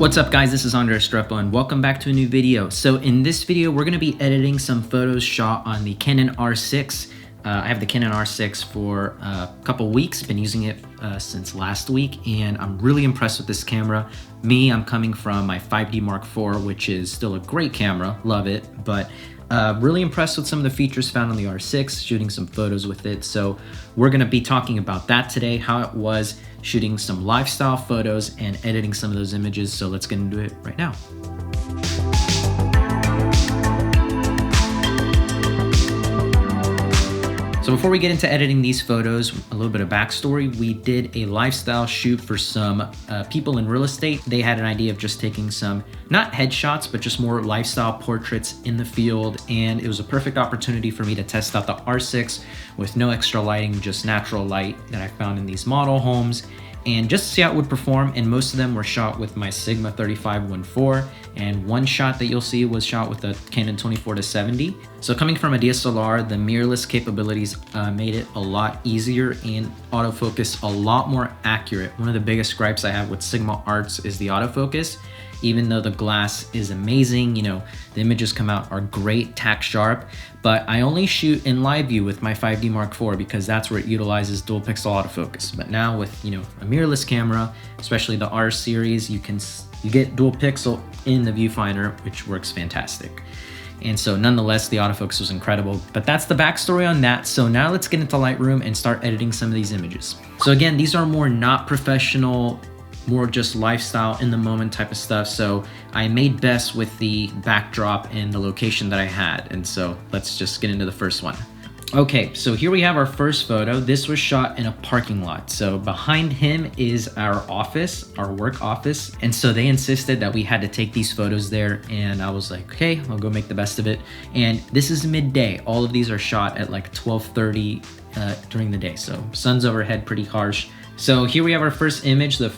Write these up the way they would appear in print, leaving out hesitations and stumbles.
What's up guys, this is Andrei and welcome back to a new video. So in this video, we're gonna be editing some photos shot on the Canon R6. I have the Canon R6 for a couple weeks, been using it since last week, and I'm really impressed with this camera. I'm coming from my 5D Mark IV, which is still a great camera, love it, but really impressed with some of the features found on the R6, shooting some photos with it. So we're gonna be talking about that today, how it was shooting some lifestyle photos and editing some of those images. So let's get into it right now. So before we get into editing these photos, a little bit of backstory. We did a lifestyle shoot for some people in real estate. They had an idea of just taking some, not headshots, but just more lifestyle portraits in the field. And it was a perfect opportunity for me to test out the R6 with no extra lighting, just natural light that I found in these model homes, and just to see how it would perform. And most of them were shot with my Sigma 35-1.4, and one shot that you'll see was shot with a Canon 24-70. So coming from a DSLR, the mirrorless capabilities made it a lot easier and autofocus a lot more accurate. One of the biggest gripes I have with Sigma Arts is the autofocus. Even though the glass is amazing, you know, the images come out are great, tack sharp, but I only shoot in live view with my 5D Mark IV because that's where it utilizes dual pixel autofocus. But now with, you know, a mirrorless camera, especially the R series, you get dual pixel in the viewfinder, which works fantastic. And so nonetheless, the autofocus was incredible, but that's the backstory on that. So now let's get into Lightroom and start editing some of these images. So again, these are more not professional, more just lifestyle in the moment type of stuff. So I made best with the backdrop and the location that I had. And so let's just get into the first one. Okay, so here we have our first photo. This was shot in a parking lot. So behind him is our office, our work office. And so they insisted that we had to take these photos there. And I was like, okay, I'll go make the best of it. And this is midday. All of these are shot at like 12:30 during the day. So sun's overhead, pretty harsh. So here we have our first image. You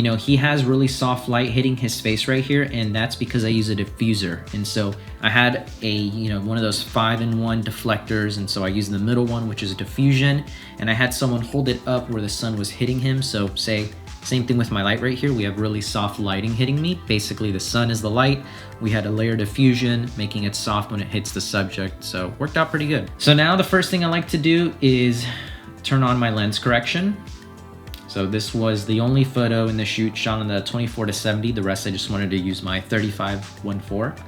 know, he has really soft light hitting his face right here, and that's because I use a diffuser. And so I had a, you know, one of those 5-in-1 deflectors, and so I used the middle one, which is a diffusion, and I had someone hold it up where the sun was hitting him. So say, same thing with my light right here. We have really soft lighting hitting me. Basically the sun is the light. We had a layer diffusion, making it soft when it hits the subject. So worked out pretty good. So now the first thing I like to do is turn on my lens correction. So this was the only photo in the shoot shot on the 24-70. The rest I just wanted to use my 35-1.4.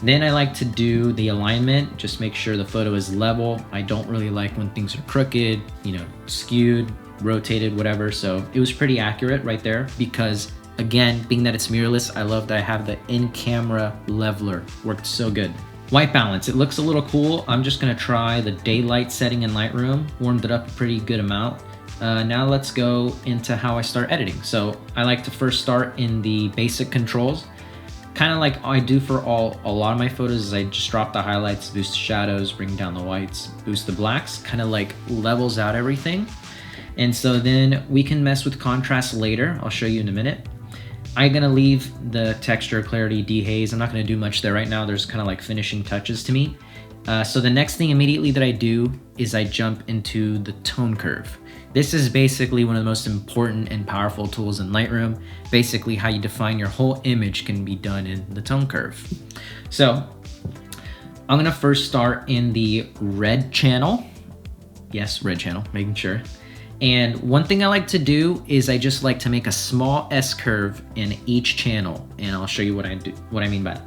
Then I like to do the alignment, just make sure the photo is level. I don't really like when things are crooked, you know, skewed, rotated, whatever. So it was pretty accurate right there because, again, being that it's mirrorless, I love that I have the in-camera leveler. Worked so good. White balance, it looks a little cool. I'm just gonna try the daylight setting in Lightroom. Warmed it up a pretty good amount. Now let's go into how I start editing. So I like to first start in the basic controls. Kind of like I do for a lot of my photos is I just drop the highlights, boost the shadows, bring down the whites, boost the blacks, kind of like levels out everything. And so then we can mess with contrast later. I'll show you in a minute. I'm gonna leave the texture, clarity, dehaze. I'm not gonna do much there right now. There's kind of like finishing touches to me. So the next thing immediately that I do is I jump into the tone curve. This is basically one of the most important and powerful tools in Lightroom. Basically how you define your whole image can be done in the tone curve. So I'm gonna first start in the red channel. Yes, red channel, making sure. And one thing I like to do is I just like to make a small S curve in each channel. And I'll show you what I mean by that.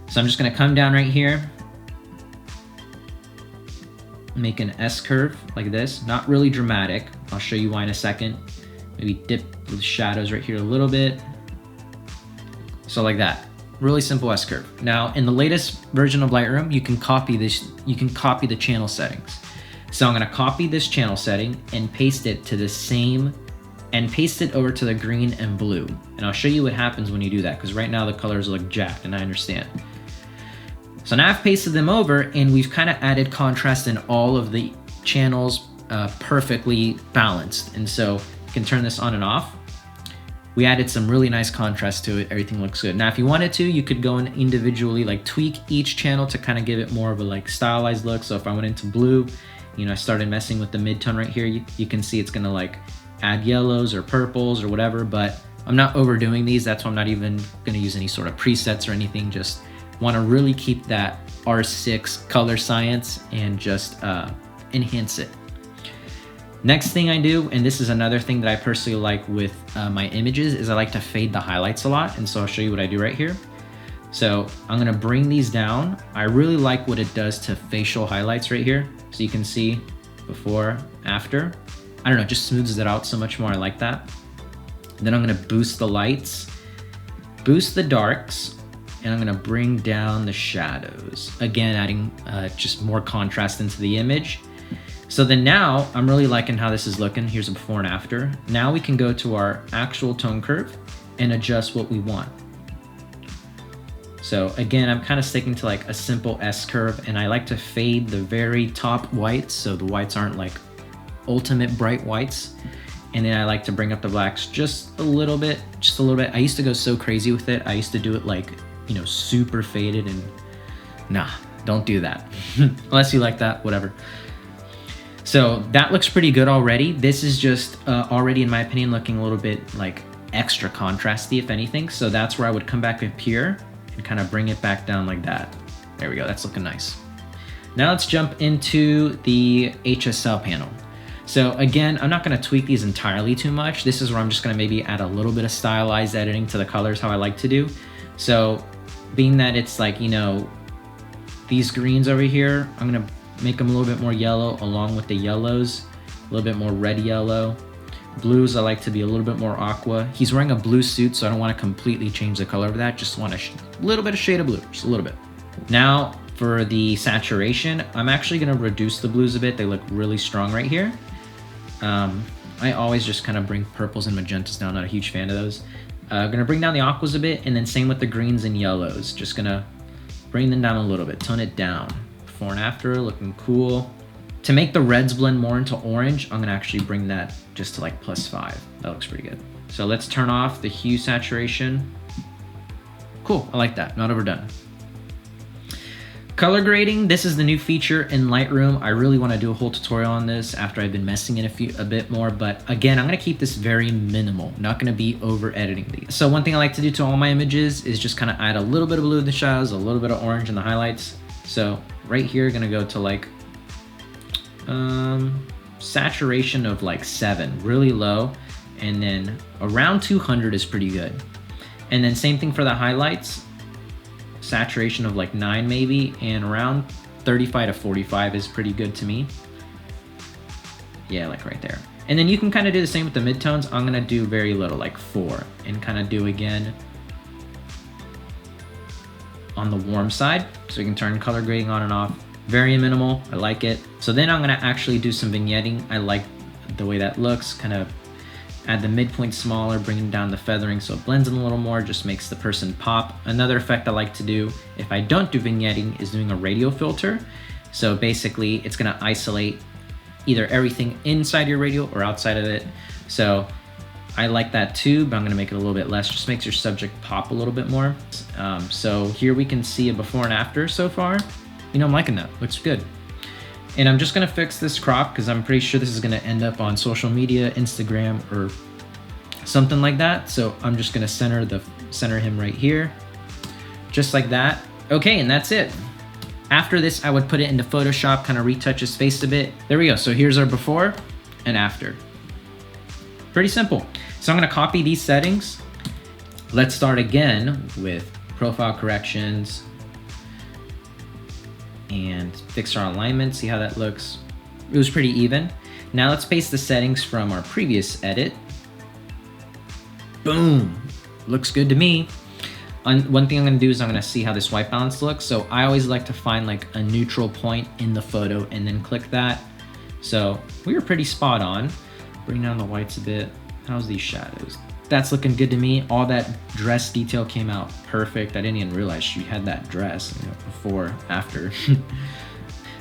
So I'm just gonna come down right here, make an S curve like this, not really dramatic. I'll show you why in a second. Maybe dip the shadows right here a little bit. So like that, really simple S curve. Now in the latest version of Lightroom, you can copy this, you can copy the channel settings. So I'm gonna copy this channel setting and paste it to the same, and paste it over to the green and blue. And I'll show you what happens when you do that, because right now the colors look jacked and I understand. So now I've pasted them over and we've kind of added contrast in all of the channels, perfectly balanced. And so you can turn this on and off. We added some really nice contrast to it. Everything looks good. Now, if you wanted to, you could go and individually like tweak each channel to kind of give it more of a like stylized look. So if I went into blue, you know, I started messing with the mid-tone right here. You can see it's gonna like add yellows or purples or whatever, but I'm not overdoing these. That's why I'm not even gonna use any sort of presets or anything. Just wanna really keep that R6 color science and just enhance it. Next thing I do, and this is another thing that I personally like with my images, is I like to fade the highlights a lot. And so I'll show you what I do right here. So I'm gonna bring these down. I really like what it does to facial highlights right here. So you can see before, after. I don't know, just smooths it out so much more. I like that. Then I'm gonna boost the lights, boost the darks, and I'm gonna bring down the shadows. Again, adding just more contrast into the image. So then now I'm really liking how this is looking. Here's a before and after. Now we can go to our actual tone curve and adjust what we want. So again, I'm kind of sticking to like a simple S curve, and I like to fade the very top whites so the whites aren't like ultimate bright whites. And then I like to bring up the blacks just a little bit, I used to go so crazy with it. I used to do it like, you know, super faded, and nah, don't do that. Unless you like that, whatever. So that looks pretty good already. This is just already, in my opinion, looking a little bit like extra contrasty, if anything. So that's where I would come back up here and kind of bring it back down like that. There we go, that's looking nice. Now let's jump into the HSL panel. So again, I'm not gonna tweak these entirely too much. This is where I'm just gonna maybe add a little bit of stylized editing to the colors, how I like to do. So being that it's like, you know, these greens over here, I'm gonna make them a little bit more yellow along with the yellows, a little bit more red yellow. Blues, I like to be a little bit more aqua. He's wearing a blue suit, so I don't want to completely change the color of that. Just want a little bit of shade of blue, just a little bit. Now for the saturation, I'm actually gonna reduce the blues a bit. They look really strong right here. I always just kind of bring purples and magentas down. Not a huge fan of those. Gonna bring down the aquas a bit, and then same with the greens and yellows. Just gonna bring them down a little bit, tone it down. Before and after, looking cool. To make the reds blend more into orange, I'm gonna actually bring that just to like +5. That looks pretty good. So let's turn off the hue saturation. Cool, I like that, not overdone. Color grading, this is the new feature in Lightroom. I really wanna do a whole tutorial on this after I've been messing it a bit more, but again, I'm gonna keep this very minimal. I'm not gonna be over editing these. So one thing I like to do to all my images is just kind of add a little bit of blue in the shadows, a little bit of orange in the highlights. So right here, gonna go to like saturation of like 7, really low, and then around 200 is pretty good. And then same thing for the highlights, saturation of like 9 maybe, and around 35 to 45 is pretty good to me. Yeah, like right there. And then you can kind of do the same with the midtones. I'm gonna do very little, like 4, and kind of do again on the warm side, so we can turn color grading on and off. Very minimal, I like it. So then I'm gonna actually do some vignetting. I like the way that looks, kind of add the midpoint smaller, bringing down the feathering so it blends in a little more, just makes the person pop. Another effect I like to do, if I don't do vignetting, is doing a radio filter. So basically it's gonna isolate either everything inside your radio or outside of it. So I like that too, but I'm gonna make it a little bit less, just makes your subject pop a little bit more. So here we can see a before and after so far. You know, I'm liking that, looks good. And I'm just gonna fix this crop because I'm pretty sure this is gonna end up on social media, Instagram, or something like that. So I'm just gonna center him right here, just like that. Okay, and that's it. After this, I would put it into Photoshop, kind of retouch his face a bit. There we go, so here's our before and after. Pretty simple. So I'm gonna copy these settings. Let's start again with profile corrections and fix our alignment, see how that looks. It was pretty even. Now let's paste the settings from our previous edit. Boom, looks good to me. One thing I'm gonna do is I'm gonna see how this white balance looks. So I always like to find like a neutral point in the photo and then click that. So we were pretty spot on. Bring down the whites a bit. How's these shadows? That's looking good to me. All that dress detail came out perfect. I didn't even realize she had that dress, you know, before, after.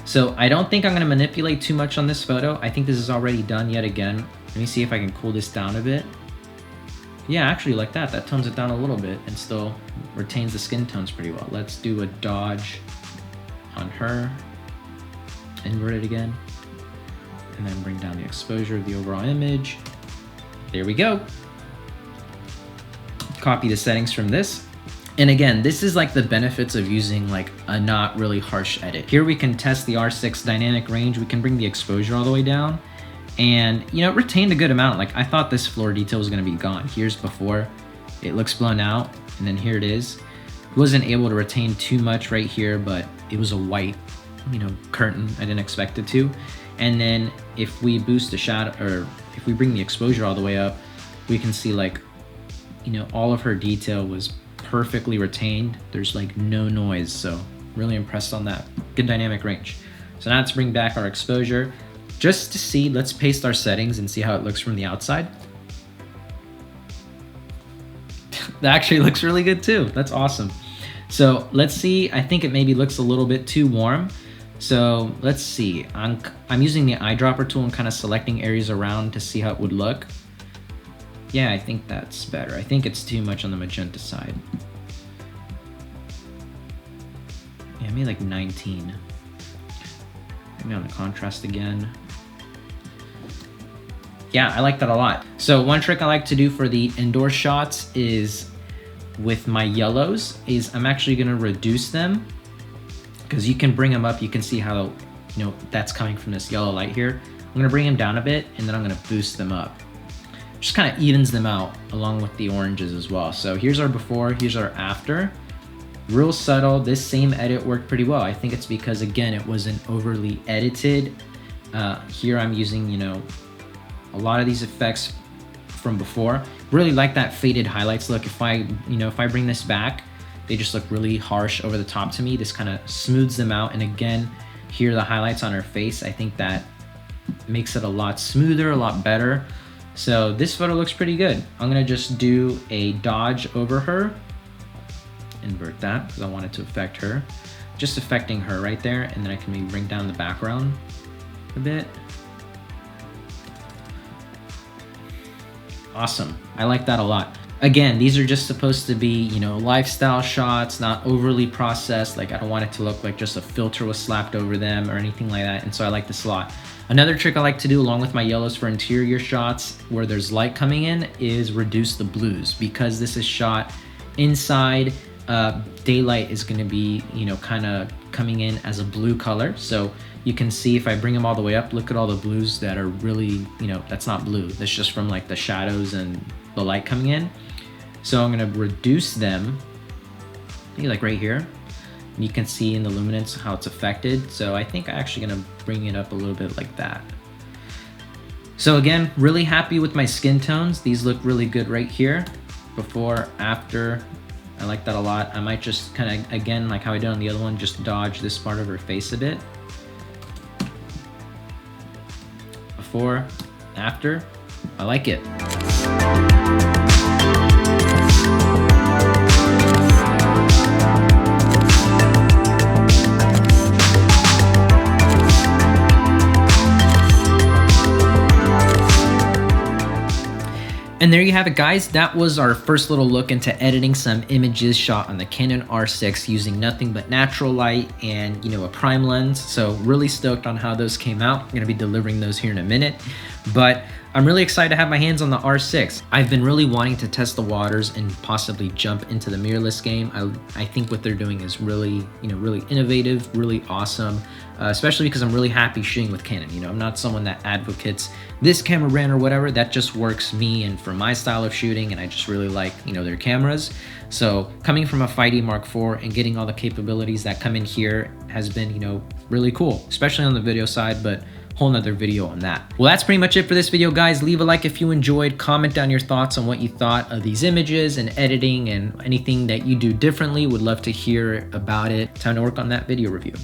So I don't think I'm gonna manipulate too much on this photo. I think this is already done yet again. Let me see if I can cool this down a bit. Yeah, actually like that. That tones it down a little bit and still retains the skin tones pretty well. Let's do a dodge on her. Invert it again. And then bring down the exposure of the overall image. There we go. copy the settings from this. And again, this is like the benefits of using like a not really harsh edit. Here we can test the R6 dynamic range. We can bring the exposure all the way down and, you know, it retained a good amount. Like I thought this floor detail was gonna be gone. Here's before, it looks blown out, and then here it is. Wasn't able to retain too much right here, but it was a white, you know, curtain. I didn't expect it to. And then if we boost the shadow, or if we bring the exposure all the way up, we can see like, you know, all of her detail was perfectly retained. There's like no noise, so really impressed on that. Good dynamic range. So now let's bring back our exposure just to see. Let's paste our settings and see how it looks from the outside. That actually looks really good too. That's awesome. So let's see. I think it maybe looks a little bit too warm. So let's see. I'm using the eyedropper tool and kind of selecting areas around to see how it would look. Yeah, I think that's better. I think it's too much on the magenta side. Yeah, maybe like 19. Maybe on the contrast again. Yeah, I like that a lot. So one trick I like to do for the indoor shots is with my yellows is I'm actually gonna reduce them, because you can bring them up. You can see how, you know, that's coming from this yellow light here. I'm gonna bring them down a bit and then I'm gonna boost them up. Just kind of evens them out along with the oranges as well. So here's our before, here's our after. Real subtle. This same edit worked pretty well. I think it's because, again, it wasn't overly edited. Here I'm using, you know, a lot of these effects from before. Really like that faded highlights look. If I bring this back, they just look really harsh over the top to me. This kind of smooths them out. And again, here are the highlights on her face. I think that makes it a lot smoother, a lot better. So this photo looks pretty good. I'm gonna just do a dodge over her. Invert that because I want it to affect her. Just affecting her right there, and then I can maybe bring down the background a bit. Awesome, I like that a lot. Again, these are just supposed to be, you know, lifestyle shots, not overly processed. Like I don't want it to look like just a filter was slapped over them or anything like that. And so I like this a lot. Another trick I like to do along with my yellows for interior shots where there's light coming in is reduce the blues. Because this is shot inside, daylight is gonna be, you know, kind of coming in as a blue color. So you can see if I bring them all the way up, look at all the blues that are really, you know, that's not blue. That's just from like the shadows and the light coming in. So I'm gonna reduce them, maybe like right here. And you can see in the luminance how it's affected. So I think I'm actually gonna bring it up a little bit like that. So again, really happy with my skin tones. These look really good right here. Before, after, I like that a lot. I might just kind of, again, like how I did on the other one, just dodge this part of her face a bit. Before, after, I like it. And there you have it, guys. That was our first little look into editing some images shot on the Canon R6 using nothing but natural light and, you know, a prime lens. So really stoked on how those came out. I'm gonna be delivering those here in a minute, but I'm really excited to have my hands on the R6. I've been really wanting to test the waters and possibly jump into the mirrorless game. I think what they're doing is really, you know, really innovative, really awesome, especially because I'm really happy shooting with Canon. You know, I'm not someone that advocates this camera brand or whatever. That just works me and for my style of shooting, and I just really like, you know, their cameras. So coming from a 5D Mark IV and getting all the capabilities that come in here has been, you know, really cool, especially on the video side, but whole nother video on that. Well, that's pretty much it for this video, guys. Leave a like if you enjoyed. Comment down your thoughts on what you thought of these images and editing and anything that you do differently. Would love to hear about it. Time to work on that video review.